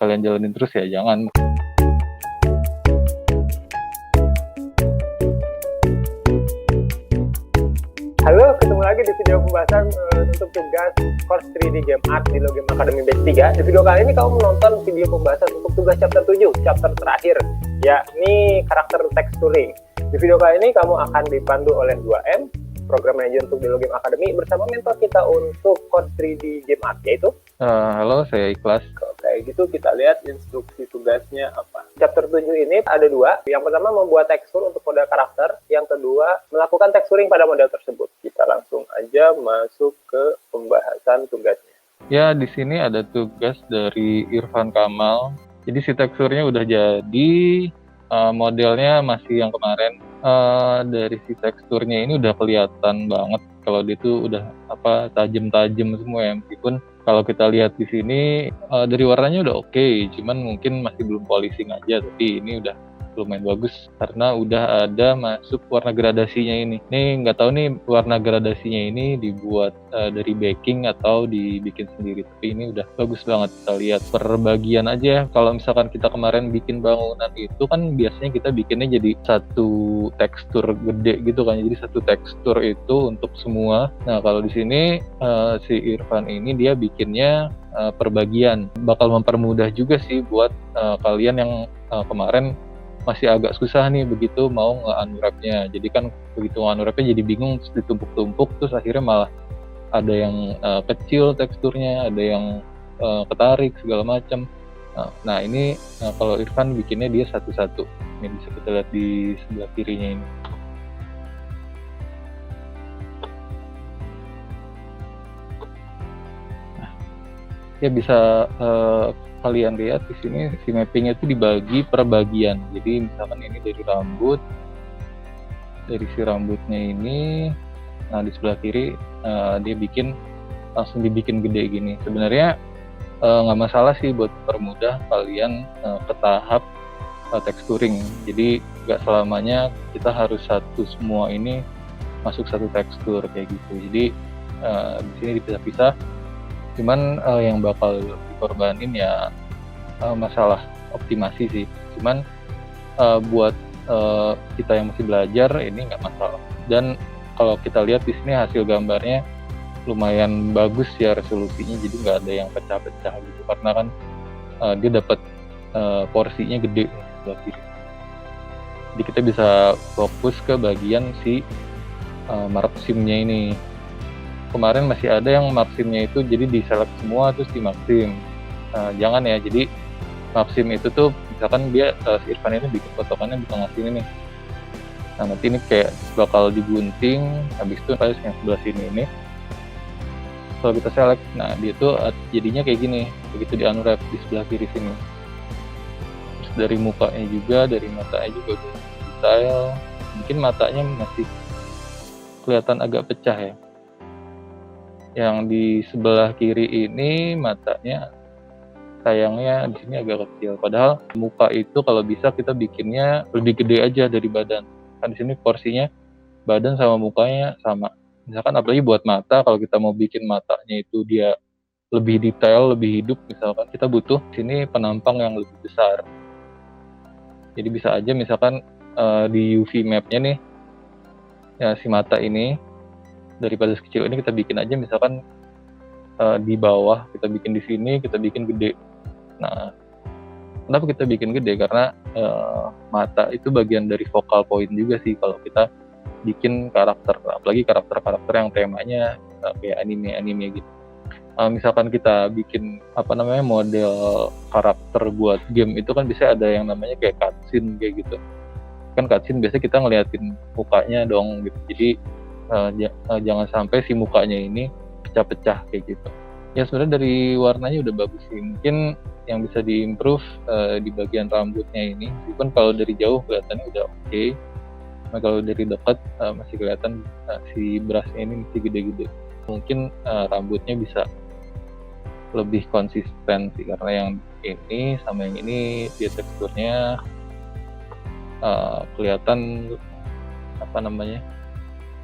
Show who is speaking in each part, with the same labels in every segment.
Speaker 1: kalian jalanin terus ya jangan.
Speaker 2: Halo, ketemu lagi di video pembahasan untuk tugas course 3D Game Art di Logame Academy Batch 3. Di video kali ini kamu menonton video pembahasan untuk tugas chapter 7, chapter terakhir, yakni karakter texturing. Di video kali ini kamu akan dipandu oleh 2M, program manager untuk di Logame Academy, bersama mentor kita untuk course 3D Game Art, yaitu
Speaker 1: Halo, saya Ikhlas.
Speaker 2: Kayak gitu, kita lihat instruksi tugasnya apa. Chapter 7 ini ada dua. Yang pertama membuat tekstur untuk model karakter. Yang kedua melakukan texturing pada model tersebut. Kita langsung aja masuk ke pembahasan tugasnya.
Speaker 1: Ya, di sini ada tugas dari Irfan Kamal. Jadi si teksturnya udah jadi, modelnya masih yang kemarin. Dari si teksturnya ini udah kelihatan banget kalau dia tuh udah tajam-tajam semua ya, meskipun kalau kita lihat di sini dari warnanya udah oke, cuman mungkin masih belum polishing aja, tapi ini udah lumayan bagus karena udah ada masuk warna gradasinya ini. Nih nggak tahu nih warna gradasinya ini dibuat dari baking atau dibikin sendiri, tapi ini udah bagus banget. Kita lihat per bagian aja. Kalau misalkan kita kemarin bikin bangunan itu kan biasanya kita bikinnya jadi satu tekstur gede gitu kan, jadi satu tekstur itu untuk semua. Nah kalau di sini si Irfan ini dia bikinnya per bagian, bakal mempermudah juga sih buat kalian yang kemarin masih agak susah nih begitu mau nge-unwrap-nya. Jadi kan begitu nge-unwrap-nya jadi bingung, terus ditumpuk-tumpuk, terus akhirnya malah ada yang kecil teksturnya, ada yang ketarik segala macam. Nah ini kalau Irfan bikinnya dia satu-satu. Ini bisa kita lihat di sebelah kirinya ini. Nah, ya bisa kalian lihat di sini si mappingnya itu dibagi per bagian. Jadi misalkan ini dari rambut, dari si rambutnya ini, nah di sebelah kiri dia langsung dibikin gede gini. Sebenarnya nggak masalah sih buat permudah kalian ke tahap texturing. Jadi nggak selamanya kita harus satu semua ini masuk satu tekstur kayak gitu. Jadi di sini dipisah-pisah. Cuman yang bakal dikorbanin ya masalah optimasi sih. Cuman buat kita yang masih belajar ini nggak masalah. Dan kalau kita lihat di sini hasil gambarnya lumayan bagus ya resolusinya. Jadi nggak ada yang pecah-pecah gitu karena kan dia dapat porsinya gede sebelah kiri. Jadi kita bisa fokus ke bagian si marksimnya ini. Kemarin masih ada yang maksimnya itu jadi diselect semua terus di maksim. Jangan ya, jadi maksim itu tuh misalkan dia si Irfan ini bikin potongannya di tengah sini nih. Nah nanti ini kayak bakal digunting, habis itu pas yang sebelah sini ini kalau kita select, nah dia tuh jadinya kayak gini begitu di unwrap di sebelah kiri sini. Terus dari mukanya juga, dari matanya juga udah detail. Mungkin matanya masih kelihatan agak pecah ya. Yang di sebelah kiri ini matanya sayangnya di sini agak kecil. Padahal muka itu kalau bisa kita bikinnya lebih gede aja dari badan. Kan di sini porsinya badan sama mukanya sama. Misalkan apalagi buat mata, kalau kita mau bikin matanya itu dia lebih detail, lebih hidup, misalkan kita butuh sini penampang yang lebih besar. Jadi bisa aja misalkan di UV mapnya nih ya si mata ini daripada sekecil ini kita bikin aja misalkan di bawah, kita bikin di sini, kita bikin gede. Nah, kenapa kita bikin gede? Karena mata itu bagian dari focal point juga sih kalau kita bikin karakter, apalagi karakter-karakter yang temanya kayak anime-anime gitu. Misalkan kita bikin model karakter buat game itu kan bisa ada yang namanya kayak cutscene kayak gitu. Kan cutscene biasanya kita ngeliatin mukanya dong gitu. Jadi jangan sampai si mukanya ini pecah-pecah kayak gitu. Ya sebenarnya dari warnanya udah bagus sih. Mungkin yang bisa diimprove di bagian rambutnya ini. Meskipun kalau dari jauh kelihatannya udah oke. Nah kalau dari dekat masih kelihatan si brushnya ini masih gede-gede. Mungkin rambutnya bisa lebih konsisten sih karena yang ini sama yang ini dia teksturnya kelihatan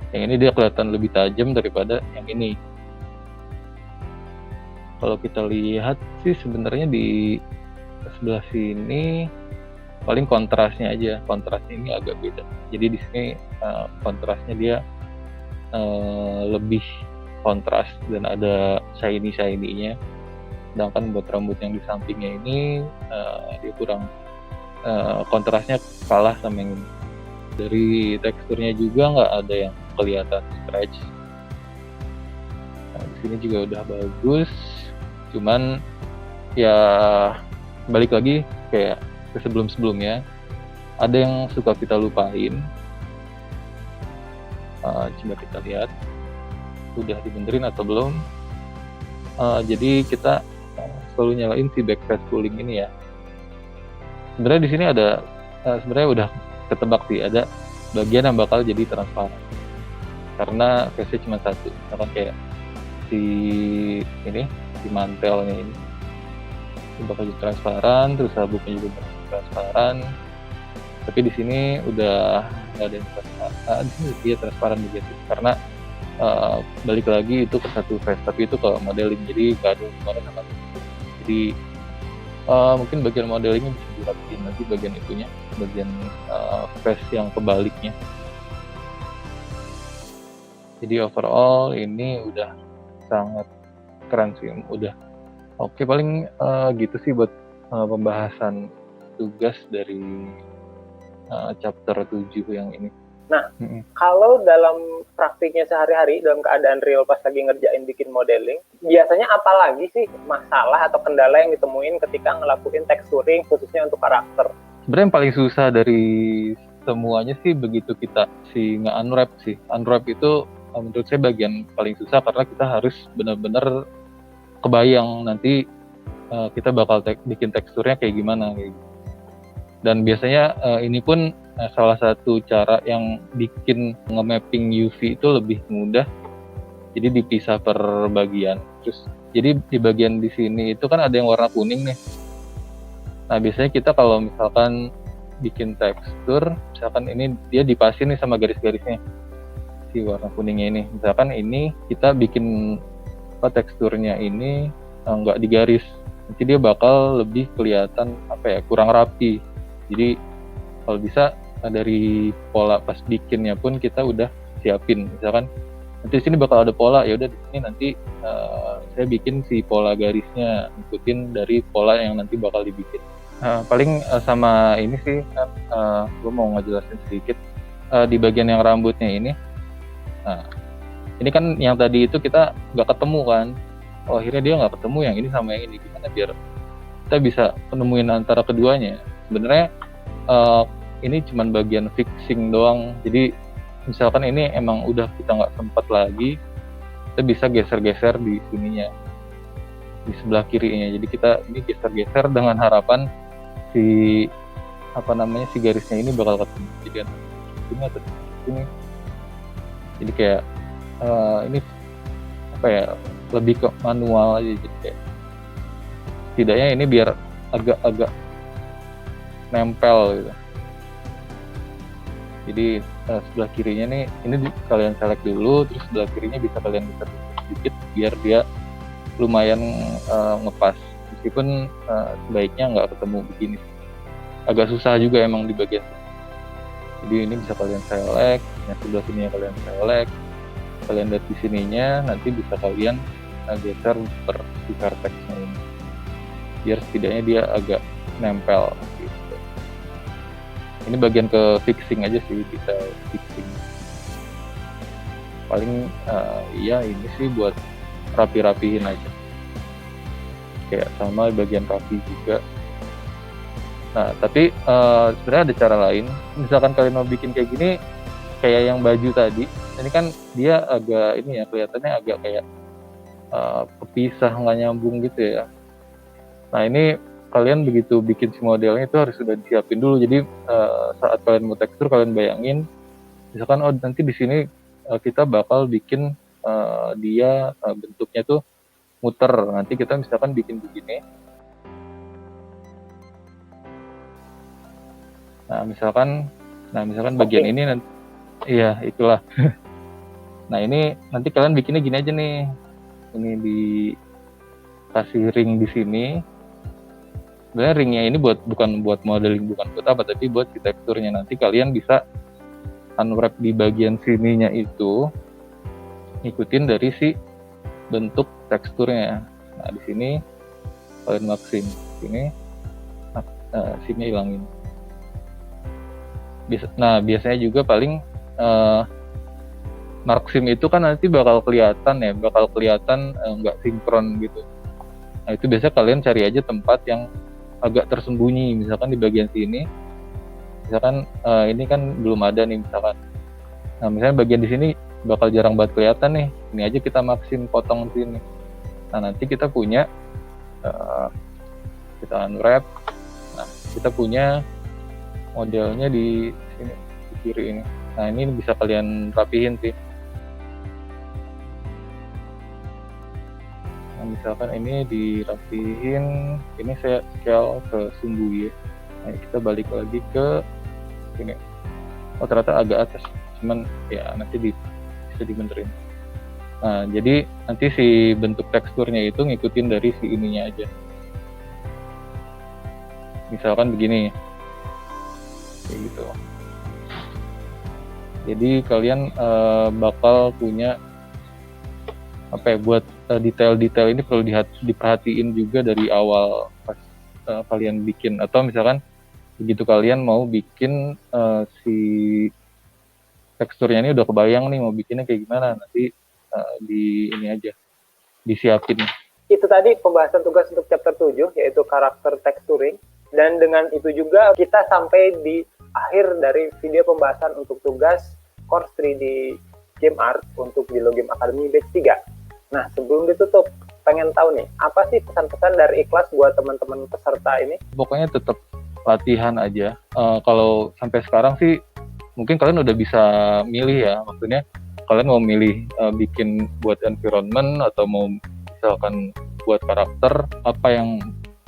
Speaker 1: yang ini dia kelihatan lebih tajam daripada yang ini. Kalau kita lihat sih sebenarnya di sebelah sini paling kontrasnya aja. Kontrasnya ini agak beda. Jadi di sini kontrasnya dia lebih kontras dan ada shiny-nya. Sedangkan buat rambut yang di sampingnya ini dia kurang kontrasnya kalah sama yang ini. Dari teksturnya juga nggak ada yang kelihatan stretch. Nah, di sini juga udah bagus. Cuman ya balik lagi kayak ke sebelum-sebelumnya, ada yang suka kita lupain. Coba kita lihat udah dibenerin atau belum. Jadi kita selalu nyalain si backface cooling ini ya. Sebenarnya di sini ada sebenarnya udah ketebak sih, ada bagian yang bakal jadi transparan karena face-nya cuma satu. Misalkan kayak si mantelnya ini bakal jadi transparan, terus sabuknya juga bakal transparan. Tapi di sini udah nggak ada yang transparan. Di sini dia transparan begitu karena balik lagi itu ke satu face, tapi itu ke modeling, jadi nggak ada hubungannya sama itu. Jadi mungkin bagian modelingnya bisa dirapiin nanti bagian itunya, bagian face yang kebaliknya. Jadi overall ini udah sangat keren sih, udah oke. Paling gitu sih buat pembahasan tugas dari chapter 7 yang ini.
Speaker 2: Nah, kalau dalam praktiknya sehari-hari, dalam keadaan real pas lagi ngerjain bikin modeling, biasanya apa lagi sih masalah atau kendala yang ditemuin ketika ngelakuin texturing khususnya untuk karakter?
Speaker 1: Sebenarnya yang paling susah dari semuanya sih begitu kita nge-unwrap sih. Unwrap itu menurut saya bagian paling susah karena kita harus benar-benar kebayang nanti kita bakal bikin teksturnya kayak gimana kayak gitu. Dan biasanya ini pun salah satu cara yang bikin nge-mapping UV itu lebih mudah. Jadi dipisah per bagian. Terus jadi di bagian di sini itu kan ada yang warna kuning nih. Nah, biasanya kita kalau misalkan bikin tekstur, misalkan ini dia dipasin nih sama garis-garisnya. Si warna kuningnya ini. Misalkan ini kita bikin teksturnya ini nggak digaris. Nanti dia bakal lebih kelihatan kurang rapi. Jadi kalau bisa dari pola pas bikinnya pun kita udah siapin. Misalkan nanti di sini bakal ada pola, ya udah di sini nanti saya bikin si pola garisnya ngikutin dari pola yang nanti bakal dibikin. Paling sama ini sih kan gue mau ngejelasin sedikit di bagian yang rambutnya ini. Nah, ini kan yang tadi itu kita nggak ketemu kan. Akhirnya dia nggak ketemu yang ini sama yang ini. Gimana biar kita bisa penemuin antara keduanya? Sebenarnya ini cuma bagian fixing doang. Jadi misalkan ini emang udah kita nggak sempat lagi, kita bisa geser-geser di sininya, di sebelah kirinya. Jadi kita ini geser-geser dengan harapan si garisnya ini bakal ketemu. Jadi ini atau ini. Jadi kayak ini lebih ke manual aja. Jadi kayak setidaknya ini biar agak nempel gitu. Jadi sebelah kirinya nih, ini kalian select dulu, terus sebelah kirinya bisa kalian geser sedikit biar dia lumayan ngepas. Meskipun sebaiknya nggak ketemu begini. Agak susah juga emang di bagian. Jadi ini bisa kalian select, yang sebelah sini yang kalian select, kalian lihat di sininya, nanti bisa kalian geser per si vertexnya ini. Biar setidaknya dia agak nempel. Ini bagian ke fixing aja sih, kita fixing. Paling ya ini sih buat rapi-rapihin aja. Kayak sama bagian rapi juga. Nah, tapi sebenarnya ada cara lain. Misalkan kalian mau bikin kayak gini, kayak yang baju tadi. Ini kan dia agak ini ya, kelihatannya agak kayak kepisah, nggak nyambung gitu ya. Nah, ini kalian begitu bikin si modelnya itu harus sudah disiapin dulu. Jadi saat kalian mau tekstur, kalian bayangin misalkan nanti di sini kita bakal bikin dia bentuknya tuh muter. Nanti kita misalkan bikin begini. Nah, misalkan bagian ini nanti iya, itulah. Nah, ini nanti kalian bikinnya gini aja nih. Ini dikasih ring di sini. sebenarnya ringnya ini bukan buat modeling, bukan buat apa, tapi buat si teksturnya. Nanti kalian bisa unwrap di bagian sininya itu, ngikutin dari si bentuk teksturnya. Nah di sini kalian maksim, sini simnya hilangin. Nah biasanya juga paling mark sim itu kan nanti bakal kelihatan nggak sinkron gitu. Nah itu biasa kalian cari aja tempat yang agak tersembunyi, misalkan di bagian sini, misalkan ini kan belum ada nih misalkan. Nah misalnya bagian di sini bakal jarang banget kelihatan nih, ini aja kita maksim potong sini. Nah nanti kita punya kita unwrap, nah kita punya modelnya di sini di kiri ini. Nah ini bisa kalian rapihin sih. Nah, misalkan ini dirapihin, ini saya scale ke sumbu ya. Nah, kita balik lagi ke sini. Oh ternyata agak atas, cuman ya nanti bisa dibenerin. Nah jadi nanti si bentuk teksturnya itu ngikutin dari si ininya aja. Misalkan begini, kayak gitu. Jadi kalian bakal punya apa ya, buat detail-detail ini perlu diperhatiin juga dari awal pas kalian bikin, atau misalkan begitu kalian mau bikin si teksturnya ini udah kebayang nih mau bikinnya kayak gimana, nanti di ini aja disiapin.
Speaker 2: Itu tadi pembahasan tugas untuk chapter 7 yaitu karakter texturing, dan dengan itu juga kita sampai di akhir dari video pembahasan untuk tugas course 3D Game Art untuk di Logame Academy Batch 3. Nah, sebelum ditutup, pengen tahu nih, apa sih pesan-pesan dari Ikhlas buat teman-teman peserta ini?
Speaker 1: Pokoknya tetap latihan aja. Kalau sampai sekarang sih, mungkin kalian udah bisa milih ya. Maksudnya, kalian mau milih bikin buat environment, atau mau misalkan buat karakter, apa yang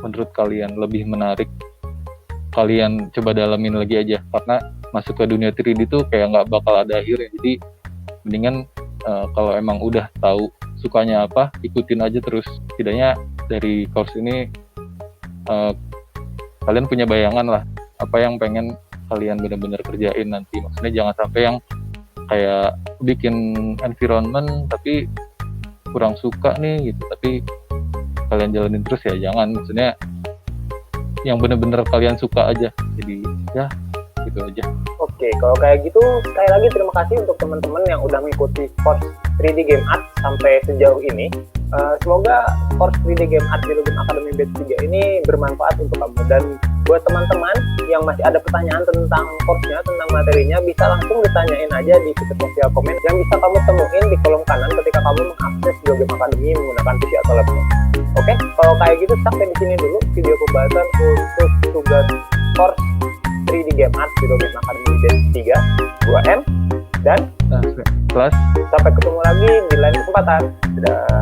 Speaker 1: menurut kalian lebih menarik, kalian coba dalamin lagi aja. Karena masuk ke dunia 3D tuh kayak nggak bakal ada akhirnya. Jadi, mendingan kalau emang udah tahu sukanya apa, ikutin aja terus. Setidaknya dari course ini kalian punya bayangan lah apa yang pengen kalian benar-benar kerjain nanti. Maksudnya jangan sampai yang kayak bikin environment tapi kurang suka nih gitu, tapi kalian jalanin terus ya jangan. Maksudnya yang benar-benar kalian suka aja. Jadi ya gitu aja.
Speaker 2: Oke, kalau kayak gitu, sekali lagi terima kasih untuk teman-teman yang udah mengikuti course 3D Game Art sampai sejauh ini. Semoga course 3D Game Art di Logame Academy Batch 3 ini bermanfaat untuk kamu. Dan buat teman-teman yang masih ada pertanyaan tentang course-nya, tentang materinya, bisa langsung ditanyain aja di fitur sosial komen yang bisa kamu temuin di kolom kanan ketika kamu mengakses Logame Academy menggunakan PC atau laptop. Oke, kalau kayak gitu sampai di sini dulu video pembahasan untuk tugas course 3D Game Art di Logame Academy Batch 3. Gua M dan
Speaker 1: Kelas.
Speaker 2: sampai ketemu lagi di lain kesempatan. Dadah.